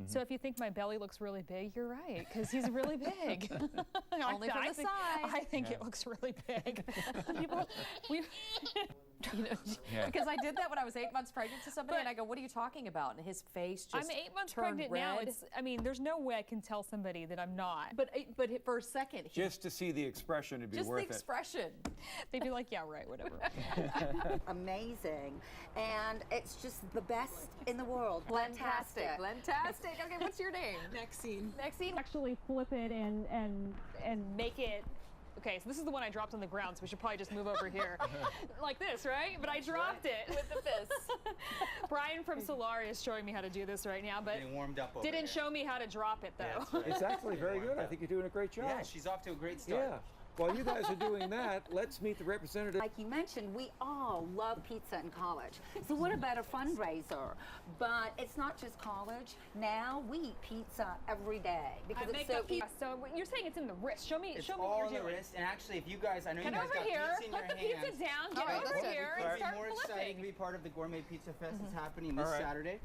So if you think my belly looks really big, you're right, because he's really big. Only from the side. I think it looks really big. Because I did that when I was 8 months pregnant to somebody, and I go, "What are you talking about?" And his face just I'm 8 months turned pregnant red. now. I mean, there's no way I can tell somebody that I'm not. But for a second, Just to see the expression, it'd be just worth the it. expression. They'd be like, yeah, right, whatever. Amazing, and it's just the best in the world. Fantastic. Okay, what's your name? Maxine. Actually flip it and make it. Okay, so this is the one I dropped on the ground, so we should probably just move over here. Like this, right? But I dropped it. With the fist. Brian from Solari is showing me how to do this right now, but Getting warmed up over didn't there. show me how to drop it, though. Yeah, that's right. It's actually very good. I think you're doing a great job. Yeah, she's off to a great start. Yeah. While you guys are doing that, let's meet the representative. Like you mentioned, we all love pizza in college. So what about a fundraiser? But it's not just college. Now we eat pizza every day because it's so easy. So you're saying it's in the wrist. Show me It's what all you're in the doing. wrist, and actually, if you guys, I know Get you guys over got here, pizza in put your the hands. pizza down, get All right, over let's here, Couldn't and be start more exciting to flipping. be part of the Gourmet Pizza Fest that's happening this Saturday.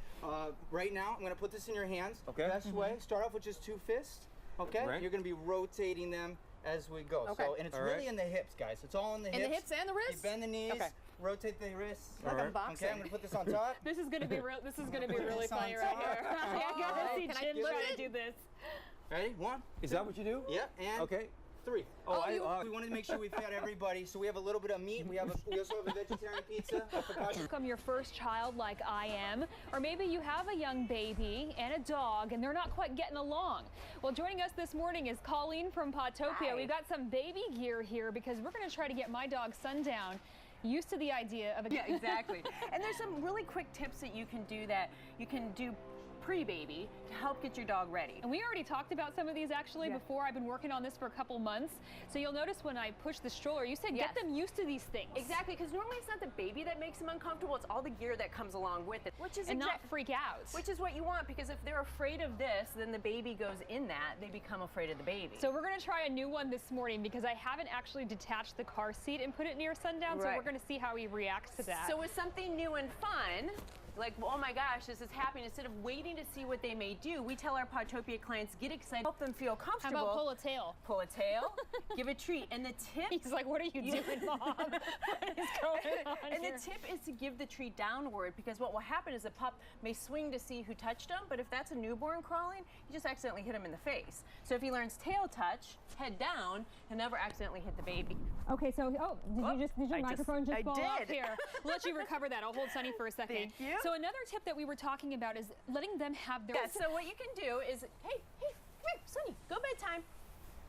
Right now, I'm going to put this in your hands. Okay. Best way, start off with just 2 fists. Okay. Right. You're going to be rotating them as we go. Okay. So, and it's All really right. in the hips, guys. It's all in the hips. In the hips and the wrists? You bend the knees. Okay. Rotate the wrists. All right. Boxing. Okay. I'm going to put this on top. This is gonna be real. This is gonna be really This on funny right top. here. I gotta see Can I Jim flip try to it? do this. Ready? 1. Is that what you do? Yeah. And Okay. 3. Oh, We wanted to make sure we fed everybody, so we have a little bit of meat. We also have a vegetarian pizza. I forgot you. Become your first child like I am, or maybe you have a young baby and a dog and they're not quite getting along. Well, joining us this morning is Colleen from Potopia. Hi. We've got some baby gear here because we're going to try to get my dog Sundown used to the idea of a Yeah, exactly. And there's some really quick tips that you can do pre-baby to help get your dog ready. And we already talked about some of these actually before. I've been working on this for a couple months. So you'll notice when I push the stroller, you said Yes. get them used to these things. Exactly, because normally it's not the baby that makes them uncomfortable, it's all the gear that comes along with it, which is And not freak out. which is what you want, because if they're afraid of this, then the baby goes in that, they become afraid of the baby. So we're going to try a new one this morning because I haven't actually detached the car seat and put it near Sundown. So Right. we're going to see how he reacts to that. So with something new and fun, like, oh my gosh, this is happening, instead of waiting to see what they may do, we tell our Potopia clients, get excited, help them feel How comfortable. about pull a tail? Pull a tail, give a treat, and the tip. He's like, what are you doing, Mom? What is going on And here? the tip is to give the treat downward, because what will happen is the pup may swing to see who touched him, but if that's a newborn crawling, you just accidentally hit him in the face. So if he learns tail touch, head down, he'll never accidentally hit the baby. Okay, so did your I microphone just I fall off did. here? We'll let you recover that. I'll hold Sunny for a second. Thank you. So another tip that we were talking about is letting them have their. Yeah, so what you can do is, hey, come here, Sonny, go bedtime.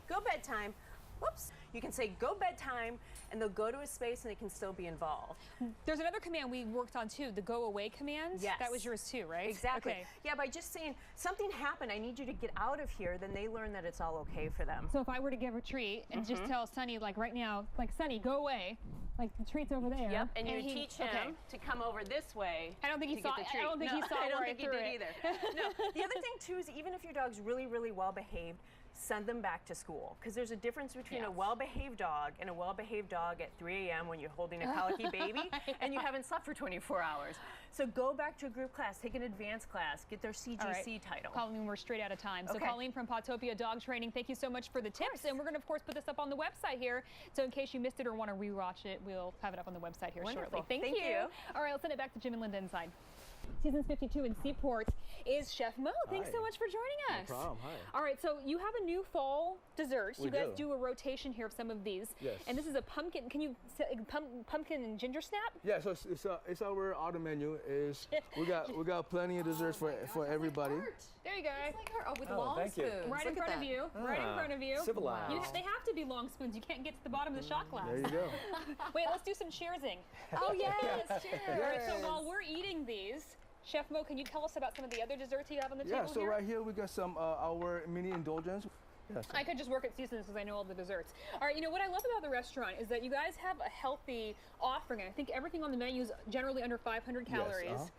Go bedtime. Whoops. You can say go bedtime, and they'll go to a space and they can still be involved. There's another command we worked on too, the go away command. Yes. That was yours too, right? Exactly. Okay. Yeah, by just saying something happened, I need you to get out of here, then they learn that it's all okay for them. So if I were to give a treat and just tell Sunny, like right now, like Sunny, go away, like the treat's over there. Yep, and you he- teach him okay. to come over this way. I don't think he to saw. get the treat. I don't think he No, saw I don't where think I he threw did it. either. No. The other thing too is even if your dog's really, really well behaved, send them back to school, because there's a difference between a well-behaved dog and a well-behaved dog at 3 a.m. when you're holding a colicky baby and you haven't slept for 24 hours. So go back to a group class, take an advanced class, get their CGC title. Colleen, we're straight out of time. So Okay. Colleen from Potopia Dog Training, thank you so much for the tips. And we're going to, of course, put this up on the website here. So in case you missed it or want to rewatch it, we'll have it up on the website here Wonderful. shortly. Thank you. All right, let's send it back to Jim and Linda inside. Seasons 52 in Seaport is Chef Mo. Thanks so much for joining us. No problem. Hi. All right, so you have a new fall dessert. We You guys do. do a rotation here of some of these. Yes. And this is a pumpkin. Can you pumpkin and ginger snap? Yeah, so it's our auto menu. We got plenty of desserts for everybody. There you go. It's like her, with Oh, long thank you. spoons. Right in Look at front of that. you. Right in front of you. Civilized. They have to be long spoons. You can't get to the bottom of the shot glass. There you go. Wait, let's do some cheersing. Oh yes, cheers. All right, so while we're eating these, Chef Mo, can you tell us about some of the other desserts you have on the Yeah, table so here? right here we got some our mini indulgence. Yes. I could just work at Seasons because I know all the desserts. All right, you know what I love about the restaurant is that you guys have a healthy offering. I think everything on the menu is generally under 500 calories.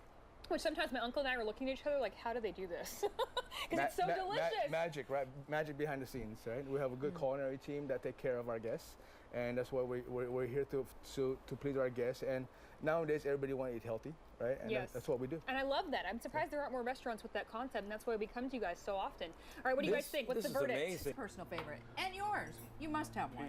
Which sometimes my uncle and I are looking at each other like, how do they do this? Because it's so delicious. Magic, right? Magic behind the scenes, right? We have a good culinary team that take care of our guests, and that's why we're here to please our guests. And nowadays, everybody want to eat healthy, right? And Yes. that's what we do. And I love that. I'm surprised there aren't more restaurants with that concept, and that's why we come to you guys so often. All right, what do you guys think? What's the verdict? Amazing. Personal favorite. And yours. You must have one.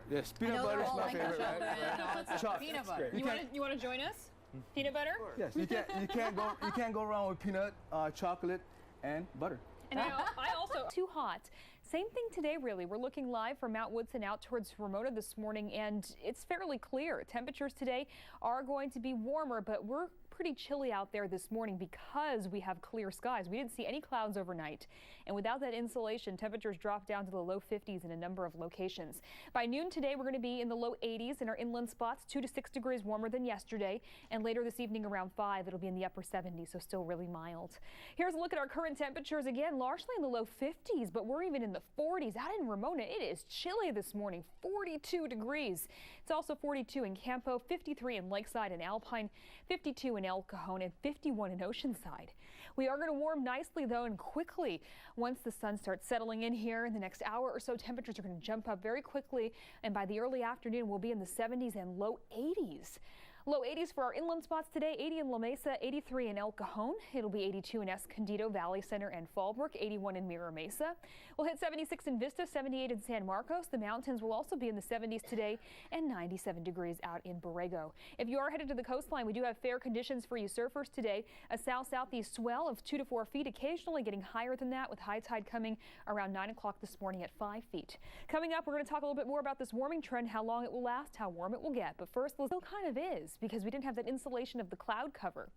Yes, I peanut know butter they're is all my like favorite. chocolate. Right? Chocolate. Peanut butter. You want to join us? Peanut butter? Yes, you can't go wrong with peanut, chocolate, and butter. And I also too hot. Same thing today, really. We're looking live from Mount Woodson out towards Ramona this morning, and it's fairly clear. Temperatures today are going to be warmer, but we're pretty chilly out there this morning because we have clear skies. We didn't see any clouds overnight, and without that insulation, temperatures drop down to the low 50s in a number of locations. By noon today, we're going to be in the low 80s in our inland spots, 2 to 6 degrees warmer than yesterday, and later this evening around 5, it'll be in the upper 70s, so still really mild. Here's a look at our current temperatures again, largely in the low 50s, but we're even in the 40s. Out in Ramona, it is chilly this morning, 42 degrees. It's also 42 in Campo, 53 in Lakeside and Alpine, 52 in El Cajon, and 51 in Oceanside. We are going to warm nicely, though, and quickly. Once the sun starts settling in here in the next hour or so, temperatures are going to jump up very quickly, and by the early afternoon, we'll be in the 70s and low 80s. Low 80s for our inland spots today, 80 in La Mesa, 83 in El Cajon. It'll be 82 in Escondido, Valley Center, and Fallbrook, 81 in Mira Mesa. We'll hit 76 in Vista, 78 in San Marcos. The mountains will also be in the 70s today and 97 degrees out in Borrego. If you are headed to the coastline, we do have fair conditions for you surfers today. A south-southeast swell of 2 to 4 feet, occasionally getting higher than that with high tide coming around 9 o'clock this morning at 5 feet. Coming up, we're going to talk a little bit more about this warming trend, how long it will last, how warm it will get. But first, it still kind of is, because we didn't have that insulation of the cloud cover.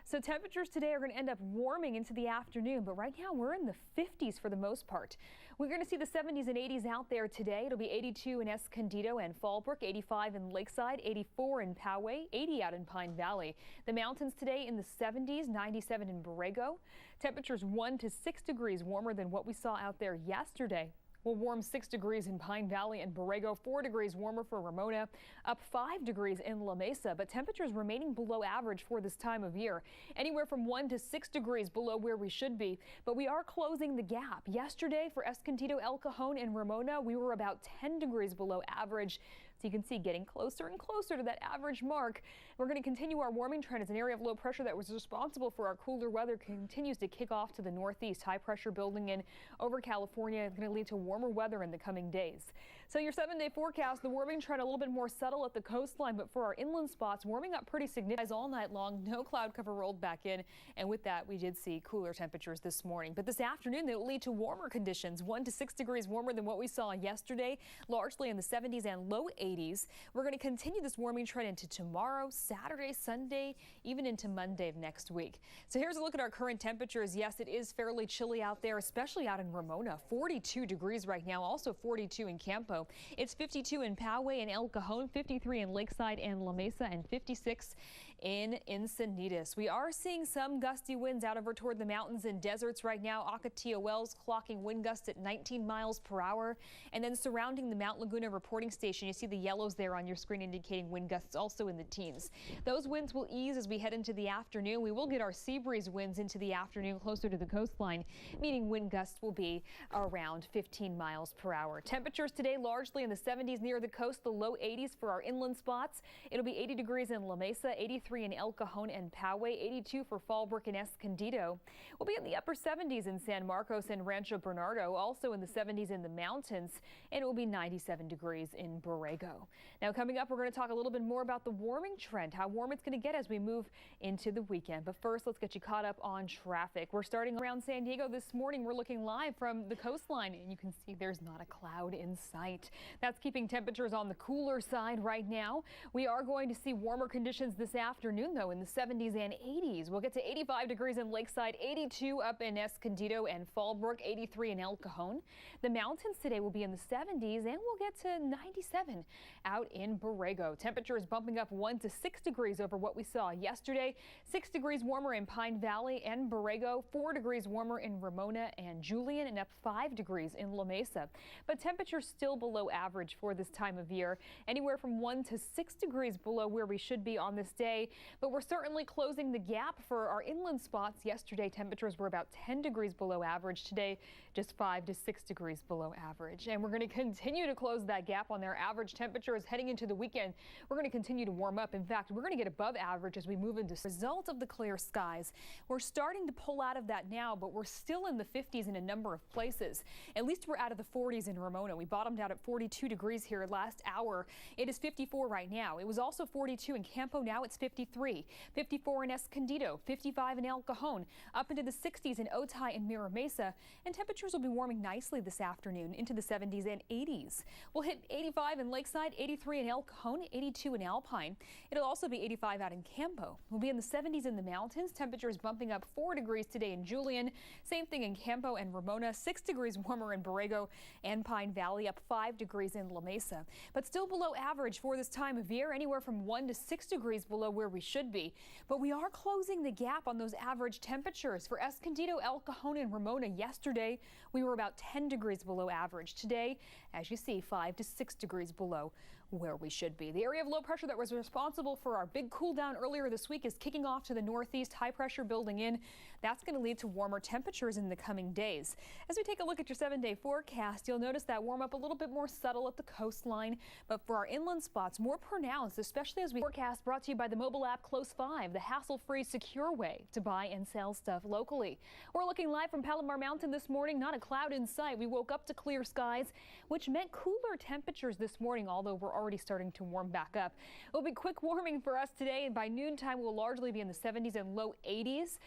So temperatures today are going to end up warming into the afternoon, but right now we're in the 50s for the most part. We're going to see the 70s and 80s out there today. It'll be 82 in Escondido and Fallbrook, 85 in Lakeside, 84 in Poway, 80 out in Pine Valley. The mountains today in the 70s, 97 in Borrego. Temperatures 1 to 6 degrees warmer than what we saw out there yesterday. We'll warm 6 degrees in Pine Valley and Borrego, 4 degrees warmer for Ramona, up 5 degrees in La Mesa, but temperatures remaining below average for this time of year. Anywhere from 1 to 6 degrees below where we should be, but we are closing the gap. Yesterday for Escondido, El Cajon, and Ramona, we were about 10 degrees below average. So you can see getting closer and closer to that average mark. We're going to continue our warming trend as an area of low pressure that was responsible for our cooler weather continues to kick off to the northeast. High pressure building in over California is going to lead to warmer weather in the coming days. So your 7-day forecast, the warming trend a little bit more subtle at the coastline, but for our inland spots, warming up pretty significant all night long. No cloud cover rolled back in, and with that, we did see cooler temperatures this morning. But this afternoon, they will lead to warmer conditions, 1 to 6 degrees warmer than what we saw yesterday, largely in the 70s and low 80s. We're going to continue this warming trend into tomorrow, Saturday, Sunday, even into Monday of next week. So here's a look at our current temperatures. Yes, it is fairly chilly out there, especially out in Ramona. 42 degrees right now, also 42 in Campo. It's 52 in Poway and El Cajon, 53 in Lakeside and La Mesa, and 56 in Encinitas. We are seeing some gusty winds out over toward the mountains and deserts right now. Ocotillo Wells clocking wind gusts at 19 miles per hour. And then surrounding the Mount Laguna reporting station, you see the yellows there on your screen indicating wind gusts also in the teens. Those winds will ease as we head into the afternoon. We will get our sea breeze winds into the afternoon closer to the coastline, meaning wind gusts will be around 15 miles per hour. Temperatures today largely in the 70s near the coast, the low 80s for our inland spots. It'll be 80 degrees in La Mesa, 83 in El Cajon and Poway, 82 for Fallbrook and Escondido. We'll be in the upper 70s in San Marcos and Rancho Bernardo, also in the 70s in the mountains, and it will be 97 degrees in Borrego. Now coming up, we're going to talk a little bit more about the warming trend, how warm it's going to get as we move into the weekend. But first, let's get you caught up on traffic. We're starting around San Diego this morning. We're looking live from the coastline, and you can see there's not a cloud in sight. That's keeping temperatures on the cooler side right now. We are going to see warmer conditions this afternoon, though, in the 70s and 80s. We'll get to 85 degrees in Lakeside, 82 up in Escondido and Fallbrook, 83 in El Cajon. The mountains today will be in the 70s, and we'll get to 97 out in Borrego. Temperatures bumping up 1 to 6 degrees over what we saw yesterday. 6 degrees warmer in Pine Valley and Borrego, 4 degrees warmer in Ramona and Julian, and up 5 degrees in La Mesa. But temperatures still below average for this time of year, anywhere from 1 to 6 degrees below where we should be on this day. today, but we're certainly closing the gap for our inland spots. Yesterday, temperatures were about 10 degrees below average. Today, just 5 to 6 degrees below average. And we're going to continue to close that gap on their average temperatures heading into the weekend. We're going to continue to warm up. In fact, we're going to get above average as we move into result of the clear skies. We're starting to pull out of that now, but we're still in the 50s in a number of places. At least we're out of the 40s in Ramona. We bottomed out at 42 degrees here last hour. It is 54 right now. It was also 42 in Campo. Now it's 53. 54 in Escondido, 55 in El Cajon, up into the 60s in Otay and Mira Mesa. And temperatures will be warming nicely this afternoon into the 70s and 80s. We'll hit 85 in Lakeside, 83 in El Cajon, 82 in Alpine. It'll also be 85 out in Campo. We'll be in the 70s in the mountains. Temperatures bumping up 4 degrees today in Julian. Same thing in Campo and Ramona. 6 degrees warmer in Borrego and Pine Valley, up 5 degrees in La Mesa. But still below average for this time of year, anywhere from 1 to 6 degrees below where we should be. But we are closing the gap on those average temperatures. For Escondido, El Cajon, and Ramona yesterday, we were about 10 degrees below average. Today, as you see, 5 to 6 degrees below where we should be. The area of low pressure that was responsible for our big cool down earlier this week is kicking off to the northeast. High pressure building in. That's going to lead to warmer temperatures in the coming days. As we take a look at your 7-day forecast, you'll notice that warm up a little bit more subtle at the coastline, but for our inland spots, more pronounced, especially as we forecast, brought to you by the mobile app Close 5, the hassle-free, secure way to buy and sell stuff locally. We're looking live from Palomar Mountain this morning. Not a cloud in sight. We woke up to clear skies, which meant cooler temperatures this morning, although we're already starting to warm back up. It'll be quick warming for us today, and by noontime we'll largely be in the 70s and low 80s.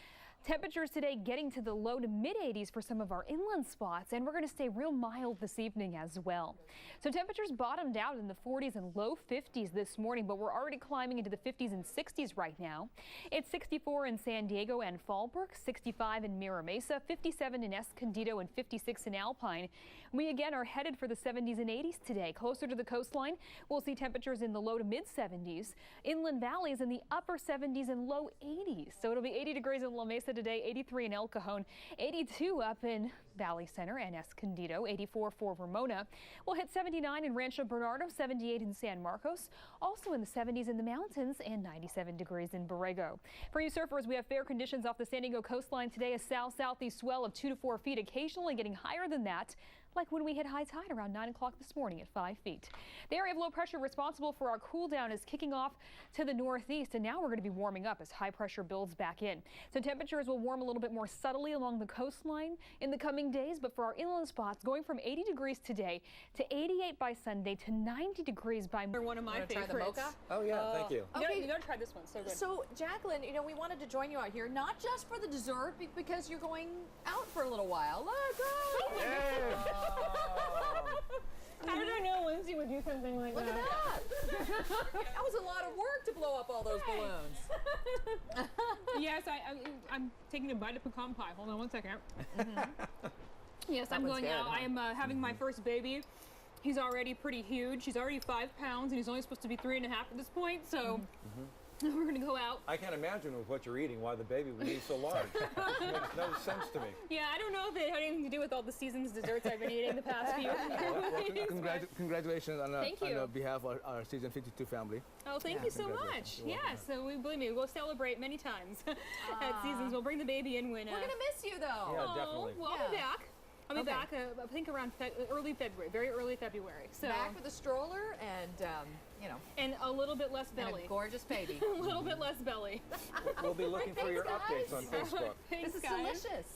Temperatures today getting to the low to mid 80s for some of our inland spots, and we're going to stay real mild this evening as well. So temperatures bottomed out in the 40s and low 50s this morning, but we're already climbing into the 50s and 60s right now. It's 64 in San Diego and Fallbrook, 65 in Mira Mesa, 57 in Escondido, and 56 in Alpine. We again are headed for the 70s and 80s today. Closer to the coastline, we'll see temperatures in the low to mid 70s. Inland valleys in the upper 70s and low 80s. So it'll be 80 degrees in La Mesa today, 83 in El Cajon, 82 up in Valley Center and Escondido, 84 for Ramona. We'll hit 79 in Rancho Bernardo, 78 in San Marcos, also in the 70s in the mountains, and 97 degrees in Borrego. For you surfers, we have fair conditions off the San Diego coastline today. A south-southeast swell of 2 to 4 feet, occasionally getting higher than that, like when we hit high tide around 9 o'clock this morning at 5 feet. The area of low pressure responsible for our cool down is kicking off to the northeast, and now we're going to be warming up as high pressure builds back in. So temperatures will warm a little bit more subtly along the coastline in the coming days, but for our inland spots, going from 80 degrees today to 88 by Sunday to 90 degrees by one of my favorites. Try the mocha? Oh, yeah, thank you. Okay. You gotta try this one. So good. So, Jacqueline, you know, we wanted to join you out here, not just for the dessert, because you're going out for a little while. Look, How did I know Lindsay would do something like Look that? at that. That was a lot of work to blow up all those balloons. Yes, I'm taking a bite of pecan pie. Hold on one second. Yes, That I'm one's going good, out. huh? I am having my first baby. He's already pretty huge. He's already 5 pounds, and he's only supposed to be 3.5 at this point. So we're gonna go out. I can't imagine with what you're eating why the baby would be so large. It makes no sense to me. Yeah, I don't know if it had anything to do with all the season's desserts I've been eating the past few weeks. Congratulations on, Thank you. on behalf of our season 52 family. Oh, thank you so much. Congratulations. You're Yeah, so believe me, we'll celebrate many times at seasons. We'll bring the baby in when. We're going to miss you, though. Yeah, Oh, definitely. well, I'll be Yeah. back. I'll be Okay. back, I think around early February, very early February. So Back with a stroller and, you know, and a little bit less and belly. a gorgeous baby. A little bit less belly. We'll be looking for your Thanks, updates on guys. Facebook. Thanks, This is guys. delicious.